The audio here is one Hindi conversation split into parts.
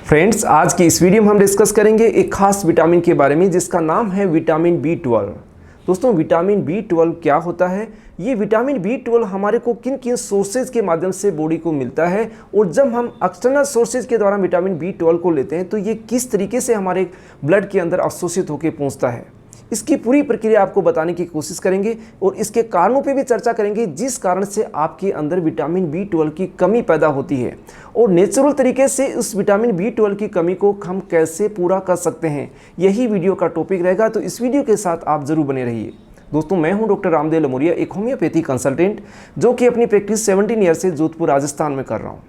फ्रेंड्स, आज की इस वीडियो में हम डिस्कस करेंगे एक खास विटामिन के बारे में जिसका नाम है विटामिन B12। दोस्तों, विटामिन B12 क्या होता है? ये विटामिन B12 हमारे को किन किन सोर्सेज के माध्यम से बॉडी को मिलता है, और जब हम एक्सटर्नल सोर्सेज के द्वारा विटामिन B12 को लेते हैं तो ये किस तरीके से हमारे ब्लड के अंदर अवशोषित होकर पहुंचता है, इसकी पूरी प्रक्रिया आपको बताने की कोशिश करेंगे और इसके कारणों पे भी चर्चा करेंगे जिस कारण से आपके अंदर विटामिन B12 की कमी पैदा होती है और नेचुरल तरीके से उस विटामिन B12 की कमी को हम कैसे पूरा कर सकते हैं। यही वीडियो का टॉपिक रहेगा, तो इस वीडियो के साथ आप जरूर बने रहिए। दोस्तों, मैं हूं डॉक्टर रामदेव लमोरिया, एक होम्योपैथी कंसल्टेंट जो कि अपनी प्रैक्टिस 17 ईयर से जोधपुर राजस्थान में कर रहा हूँ।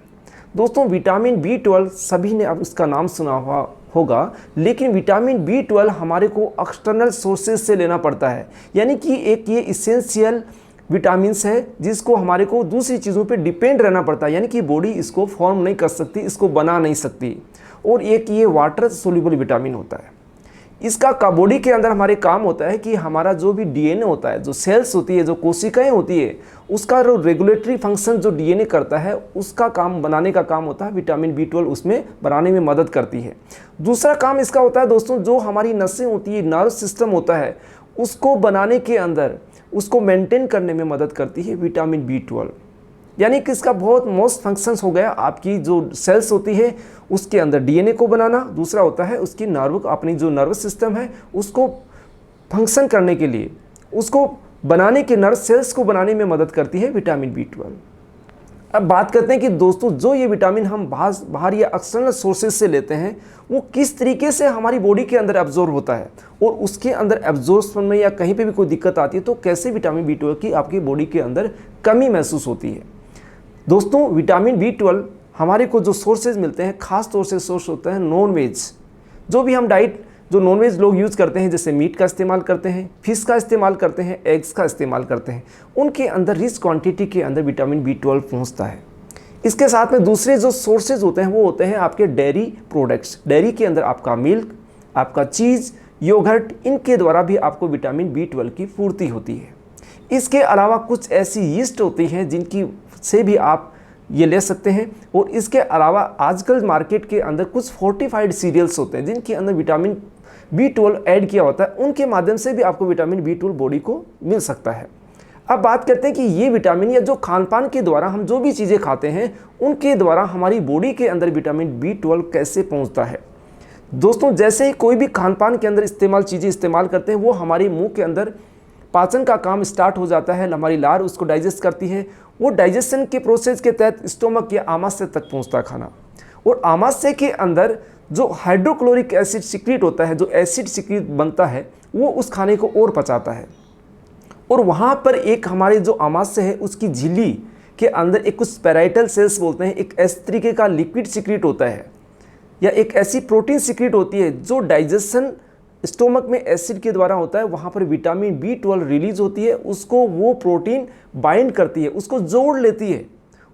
दोस्तों, विटामिन B12 सभी ने अब इसका नाम सुना हुआ होगा, लेकिन विटामिन B12 हमारे को एक्सटर्नल सोर्सेज से लेना पड़ता है। यानी कि एक ये इसेंशियल विटामिन्स है जिसको हमारे को दूसरी चीज़ों पे डिपेंड रहना पड़ता है, यानी कि बॉडी इसको फॉर्म नहीं कर सकती, इसको बना नहीं सकती। और एक ये वाटर सोल्यूबल विटामिन होता है। इसका बॉडी के अंदर हमारे काम होता है कि हमारा जो भी DNA होता है, जो सेल्स होती है, जो कोशिकाएं होती है, उसका जो रेगुलेटरी फंक्शन जो DNA करता है, उसका काम बनाने का काम होता है विटामिन B12 उसमें बनाने में मदद करती है। दूसरा काम इसका होता है दोस्तों, जो हमारी नसें होती है, नर्व सिस्टम होता है, उसको बनाने के अंदर, उसको मेंटेन करने में मदद करती है विटामिन B12। यानी कि इसका बहुत मोस्ट फंक्शंस हो गया, आपकी जो सेल्स होती है उसके अंदर DNA को बनाना, दूसरा होता है उसकी अपनी जो नर्वस सिस्टम है उसको फंक्शन करने के लिए, उसको बनाने के नर्व सेल्स को बनाने में मदद करती है विटामिन B12। अब बात करते हैं कि दोस्तों, जो ये विटामिन हम बाहर या एक्सटर्नल सोर्सेज से लेते हैं वो किस तरीके से हमारी बॉडी के अंदर एब्जॉर्ब होता है, और उसके अंदर एब्जॉर्प्शन में या कहीं पे भी कोई दिक्कत आती है तो कैसे विटामिन B12 की आपकी बॉडी के अंदर कमी महसूस होती है। दोस्तों, विटामिन B12 हमारे को जो सोर्सेज मिलते हैं, खास तौर से सोर्स होता है नॉन वेज। जो भी हम डाइट जो नॉन वेज लोग यूज़ करते हैं, जैसे मीट का इस्तेमाल करते हैं, फिश का इस्तेमाल करते हैं, एग्स का इस्तेमाल करते हैं, उनके अंदर रिच क्वांटिटी के अंदर विटामिन B12 पहुंचता है। इसके साथ में दूसरे जो सोर्सेज होते हैं वो होते हैं आपके डेयरी प्रोडक्ट्स। डेयरी के अंदर आपका मिल्क, आपका चीज़, योगर्ट, इनके द्वारा भी आपको विटामिन B12 की पूर्ति होती है। इसके अलावा कुछ ऐसी यीस्ट होती हैं जिनकी से भी आप ये ले सकते हैं, और इसके अलावा आजकल मार्केट के अंदर कुछ फोर्टिफाइड सीरियल्स होते हैं जिनके अंदर विटामिन B12 ऐड किया होता है, उनके माध्यम से भी आपको विटामिन B12 बॉडी को मिल सकता है। अब बात करते हैं कि ये विटामिन या जो खान पान के द्वारा हम जो भी चीज़ें खाते हैं उनके द्वारा हमारी बॉडी के अंदर विटामिन B12 कैसे पहुँचता है। दोस्तों, जैसे ही कोई भी खान पान के अंदर चीज़ें इस्तेमाल करते हैं वो हमारे मुँह के अंदर पाचन का काम स्टार्ट हो जाता है, हमारी लार उसको डाइजेस्ट करती है, वो डाइजेशन के प्रोसेस के तहत स्टोमक या आमाशय तक पहुंचता है खाना, और आमाशय के अंदर जो हाइड्रोक्लोरिक एसिड सिक्रीट होता है, जो एसिड सिक्रीट बनता है, वो उस खाने को और पचाता है। और वहाँ पर एक हमारे जो आमाशय है उसकी झिल्ली के अंदर एक कुछ पैराइटल सेल्स बोलते हैं, एक इस तरीके का लिक्विड सिक्रीट होता है या एक ऐसी प्रोटीन सिक्रीट होती है जो डाइजेशन स्टोमक में एसिड के द्वारा होता है। वहाँ पर विटामिन B12 रिलीज होती है, उसको वो प्रोटीन बाइंड करती है, उसको जोड़ लेती है।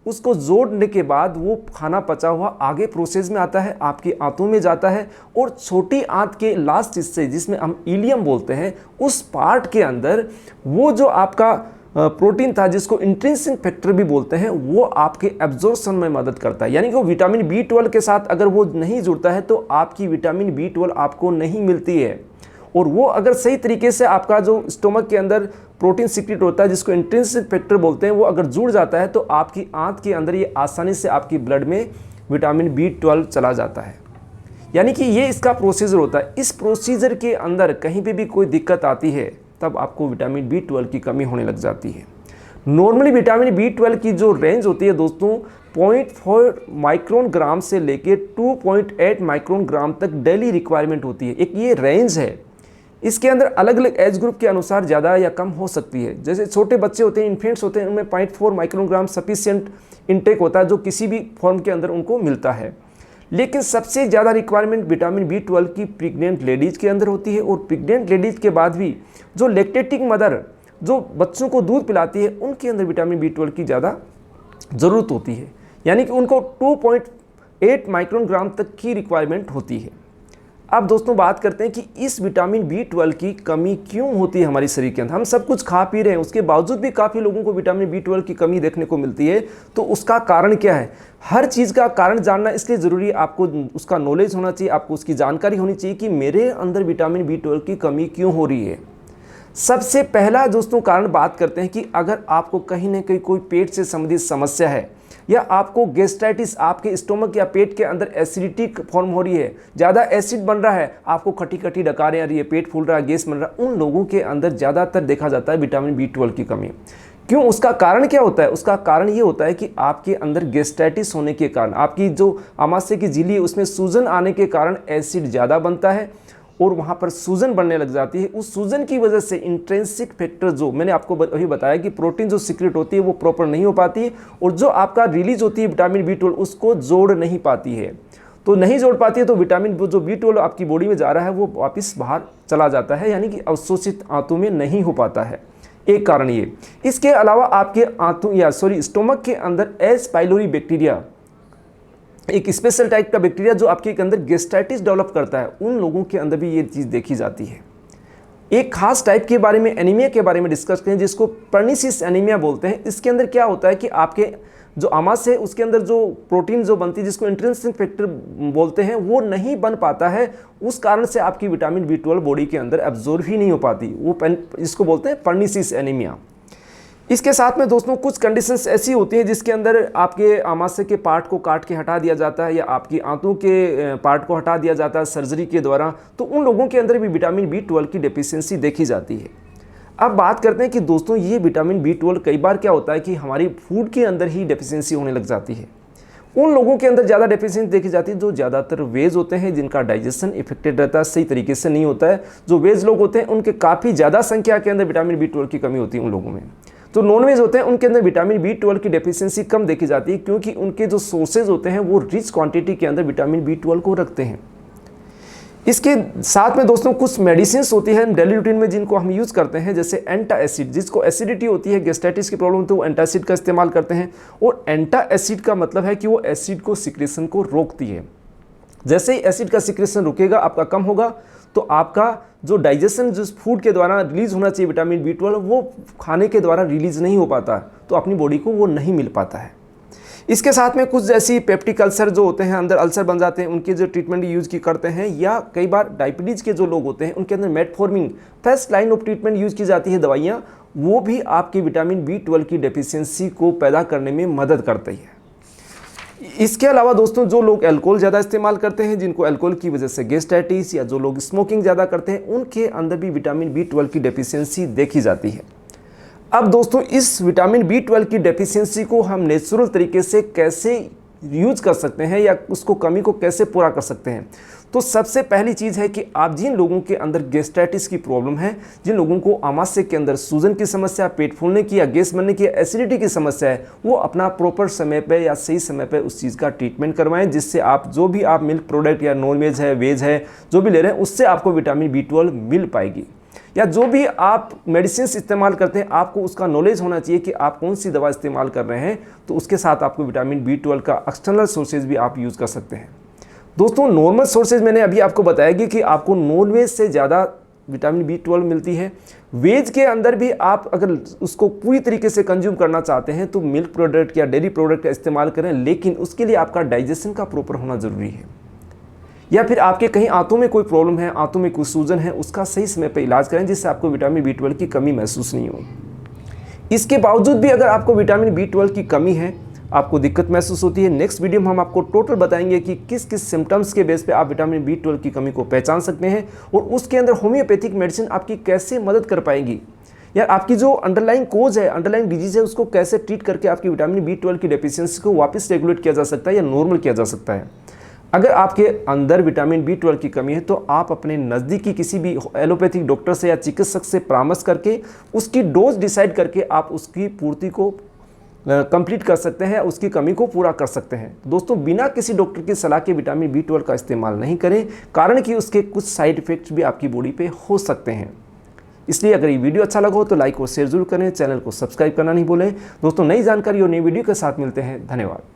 उसको जोड़ने के बाद वो खाना पचा हुआ आगे प्रोसेस में आता है, आपकी आंतों में जाता है, और छोटी आंत के लास्ट हिस्से जिसमें हम इलियम बोलते हैं, उस पार्ट के अंदर वो जो आपका प्रोटीन था जिसको इंट्रिंसिक फैक्टर भी बोलते हैं, वो आपके एब्जॉर्प्शन में मदद करता है। यानी कि वो विटामिन B12 के साथ अगर वो नहीं जुड़ता है तो आपकी विटामिन B12 आपको नहीं मिलती है। और वो अगर सही तरीके से आपका जो स्टोमक के अंदर प्रोटीन सिक्रीट होता है जिसको इंट्रिंसिक फैक्टर बोलते हैं, वो अगर जुड़ जाता है तो आपकी आंत के अंदर ये आसानी से आपकी ब्लड में विटामिन B12 चला जाता है। यानी कि ये इसका प्रोसीजर होता है। इस प्रोसीजर के अंदर कहीं पर भी कोई दिक्कत आती है तब आपको विटामिन B12 की कमी होने लग जाती है। नॉर्मली विटामिन B12 की जो रेंज होती है दोस्तों, 0.4 माइक्रोन ग्राम से लेके 2.8 माइक्रोन ग्राम तक डेली रिक्वायरमेंट होती है। एक ये रेंज है। इसके अंदर अलग अलग एज ग्रुप के अनुसार ज़्यादा या कम हो सकती है। जैसे छोटे बच्चे होते हैं, इन्फेंट्स होते हैं, उनमें 0.4 माइक्रोन ग्राम सफिशिएंट इंटेक होता है जो किसी भी फॉर्म के अंदर उनको मिलता है। लेकिन सबसे ज़्यादा रिक्वायरमेंट विटामिन B12 की प्रेग्नेंट लेडीज़ के अंदर होती है, और प्रेग्नेंट लेडीज़ के बाद भी जो लैक्टेटिंग मदर जो बच्चों को दूध पिलाती है उनके अंदर विटामिन B12 की ज़्यादा ज़रूरत होती है। यानी कि उनको 2.8 माइक्रोन ग्राम तक की रिक्वायरमेंट होती है। अब दोस्तों बात करते हैं कि इस विटामिन B12 की कमी क्यों होती है हमारे शरीर के अंदर। हम सब कुछ खा पी रहे हैं, उसके बावजूद भी काफ़ी लोगों को विटामिन B12 की कमी देखने को मिलती है। तो उसका कारण क्या है? हर चीज़ का कारण जानना इसलिए ज़रूरी है, आपको उसका नॉलेज होना चाहिए, आपको उसकी जानकारी होनी चाहिए कि मेरे अंदर विटामिन B12 की कमी क्यों हो रही है। सबसे पहला दोस्तों कारण बात करते हैं कि अगर आपको कहीं ना कहीं कोई पेट से संबंधित समस्या है, या आपको गैस्ट्राइटिस, आपके स्टोमक या पेट के अंदर एसिडिटी फॉर्म हो रही है, ज़्यादा एसिड बन रहा है, आपको खट्टी खट्टी डकारें आ रही है, पेट फूल रहा है, गैस बन रहा है, उन लोगों के अंदर ज़्यादातर देखा जाता है विटामिन B12 की कमी। क्यों? उसका कारण क्या होता है? उसका कारण ये होता है कि आपके अंदर गैस्ट्राइटिस होने के कारण, आपकी जो आमाशय की झिल्ली है उसमें सूजन आने के कारण एसिड ज़्यादा बनता है और वहाँ पर सूजन बनने लग जाती है। उस सूजन की वजह से इंट्रिंसिक फैक्टर, जो मैंने आपको अभी बताया कि प्रोटीन जो सीक्रेट होती है वो प्रॉपर नहीं हो पाती है, और जो आपका रिलीज होती है विटामिन B12 उसको जोड़ नहीं पाती है। तो नहीं जोड़ पाती है तो विटामिन जो B12 आपकी बॉडी में जा रहा है वो वापस बाहर चला जाता है, यानी कि अवशोषित आंतों में नहीं हो पाता है। एक कारण ये। इसके अलावा आपके आंतों या स्टोमक के अंदर एस पाइलोरी बैक्टीरिया, एक स्पेशल टाइप का बैक्टीरिया जो आपके अंदर गैस्ट्राइटिस डेवलप करता है, उन लोगों के अंदर भी ये चीज़ देखी जाती है। एक खास टाइप के बारे में, एनीमिया के बारे में डिस्कस करें, जिसको पर्निसिस एनीमिया बोलते हैं। इसके अंदर क्या होता है कि आपके जो आमाशय है उसके अंदर जो प्रोटीन जो बनती है, जिसको इंट्रिंसिक फैक्टर बोलते हैं, वो नहीं बन पाता है। उस कारण से आपकी विटामिन B12 बॉडी के अंदर एब्जॉर्ब ही नहीं हो पाती, वो इसको बोलते हैं पर्निसिस एनीमिया। इसके साथ में दोस्तों कुछ कंडीशंस ऐसी होती हैं जिसके अंदर आपके आमाशय के पार्ट को काट के हटा दिया जाता है, या आपकी आंतों के पार्ट को हटा दिया जाता है सर्जरी के द्वारा, तो उन लोगों के अंदर भी विटामिन B12 की डेफिशिएंसी देखी जाती है। अब बात करते हैं कि दोस्तों ये विटामिन B12 कई बार क्या होता है कि हमारी फूड के अंदर ही डेफिशिएंसी होने लग जाती है। उन लोगों के अंदर ज़्यादा डेफिशिएंसी देखी जाती है जो ज़्यादातर वेज होते हैं, जिनका डाइजेशन इफेक्टेड रहता है, सही तरीके से नहीं होता है। जो वेज लोग होते हैं उनके काफ़ी ज़्यादा संख्या के अंदर विटामिन B12 की कमी होती है उन लोगों में। तो नॉनवेज होते हैं उनके अंदर विटामिन B12 की डेफिशिएंसी कम देखी जाती है, क्योंकि उनके जो सोर्सेज होते हैं वो रिच क्वांटिटी के अंदर विटामिन B12 को रखते हैं। इसके साथ में दोस्तों कुछ मेडिसिन होती है डेली रूटीन में जिनको हम यूज़ करते हैं, जैसे एंटा एसिड, जिसको एसिडिटी होती है, गैस्ट्राइटिस की प्रॉब्लम, तो वो एंटासिड का इस्तेमाल करते हैं। और एंटा एसिड का मतलब है कि वो एसिड को सिक्रेशन को रोकती है। जैसे ही एसिड का सिक्रेशन रुकेगा, आपका कम होगा, तो आपका जो डाइजेशन जिस फूड के द्वारा रिलीज होना चाहिए विटामिन B12 वो खाने के द्वारा रिलीज नहीं हो पाता, तो अपनी बॉडी को वो नहीं मिल पाता है। इसके साथ में कुछ जैसी पेप्टिक अल्सर जो होते हैं, अंदर अल्सर बन जाते हैं, उनके जो ट्रीटमेंट यूज़ की करते हैं, या कई बार डायबिटीज़ के जो लोग होते हैं उनके अंदर metformin first line of treatment use की जाती है दवाइयाँ, वो भी आपके विटामिन B12 की डेफिशिएंसी को पैदा करने में मदद करती है। इसके अलावा दोस्तों जो लोग अल्कोहल ज़्यादा इस्तेमाल करते हैं, जिनको अल्कोहल की वजह से गैस्ट्राइटिस, या जो लोग स्मोकिंग ज़्यादा करते हैं, उनके अंदर भी विटामिन B12 की डेफिशिएंसी देखी जाती है। अब दोस्तों इस विटामिन B12 की डेफिशिएंसी को हम नेचुरल तरीके से कैसे यूज कर सकते हैं, या उसको कमी को कैसे पूरा कर सकते हैं, तो सबसे पहली चीज़ है कि आप जिन लोगों के अंदर गैस्ट्राइटिस की प्रॉब्लम है, जिन लोगों को आमाशय के अंदर सूजन की समस्या, पेट फूलने की या गैस बनने की, एसिडिटी की समस्या है, वो अपना प्रॉपर समय पे या सही समय पे उस चीज़ का ट्रीटमेंट करवाएं, जिससे आप जो भी आप मिल्क प्रोडक्ट या नॉन वेज है, वेज है, जो भी ले रहे हैं, उससे आपको विटामिन B12 मिल पाएगी। या जो भी आप मेडिसिन इस्तेमाल करते हैं, आपको उसका नॉलेज होना चाहिए कि आप कौन सी दवा इस्तेमाल कर रहे हैं, तो उसके साथ आपको विटामिन B12 का एक्सटर्नल सोर्सेज भी आप यूज़ कर सकते हैं। दोस्तों नॉर्मल सोर्सेज मैंने अभी आपको बताया कि आपको नॉन वेज से ज़्यादा विटामिन B12 मिलती है। वेज के अंदर भी आप अगर उसको पूरी तरीके से कंज्यूम करना चाहते हैं तो मिल्क प्रोडक्ट या डेयरी प्रोडक्ट का इस्तेमाल करें, लेकिन उसके लिए आपका डाइजेशन का प्रॉपर होना ज़रूरी है। या फिर आपके कहीं आंतों में कोई प्रॉब्लम है, आंतों में कोई सूजन है, उसका सही समय पर इलाज करें, जिससे आपको विटामिन B12 की कमी महसूस नहीं हो। इसके बावजूद भी अगर आपको विटामिन B12 की कमी है, आपको दिक्कत महसूस होती है, नेक्स्ट वीडियो में हम आपको टोटल बताएंगे कि किस किस सिम्टम्स के बेस पे आप विटामिन B12 की कमी को पहचान सकते हैं, और उसके अंदर होम्योपैथिक मेडिसिन आपकी कैसे मदद कर पाएगी, या आपकी जो अंडरलाइन कोज है, अंडरलाइन डिजीज है, उसको कैसे ट्रीट करके आपकी विटामिन B12 की डेफिशिएंसी को वापस रेगुलेट किया जा सकता है या नॉर्मल किया जा सकता है। अगर आपके अंदर विटामिन B12 की कमी है तो आप अपने नज़दीकी किसी भी एलोपैथिक डॉक्टर से या चिकित्सक से परामर्श करके उसकी डोज डिसाइड करके आप उसकी पूर्ति को कंप्लीट कर सकते हैं, उसकी कमी को पूरा कर सकते हैं। दोस्तों बिना किसी डॉक्टर की सलाह के विटामिन B12 का इस्तेमाल नहीं करें, कारण कि उसके कुछ साइड इफ़ेक्ट्स भी आपकी बॉडी पे हो सकते हैं। इसलिए अगर ये वीडियो अच्छा लगा हो तो लाइक और शेयर जरूर करें, चैनल को सब्सक्राइब करना नहीं भूलें। दोस्तों नई जानकारी और नई वीडियो के साथ मिलते हैं। धन्यवाद।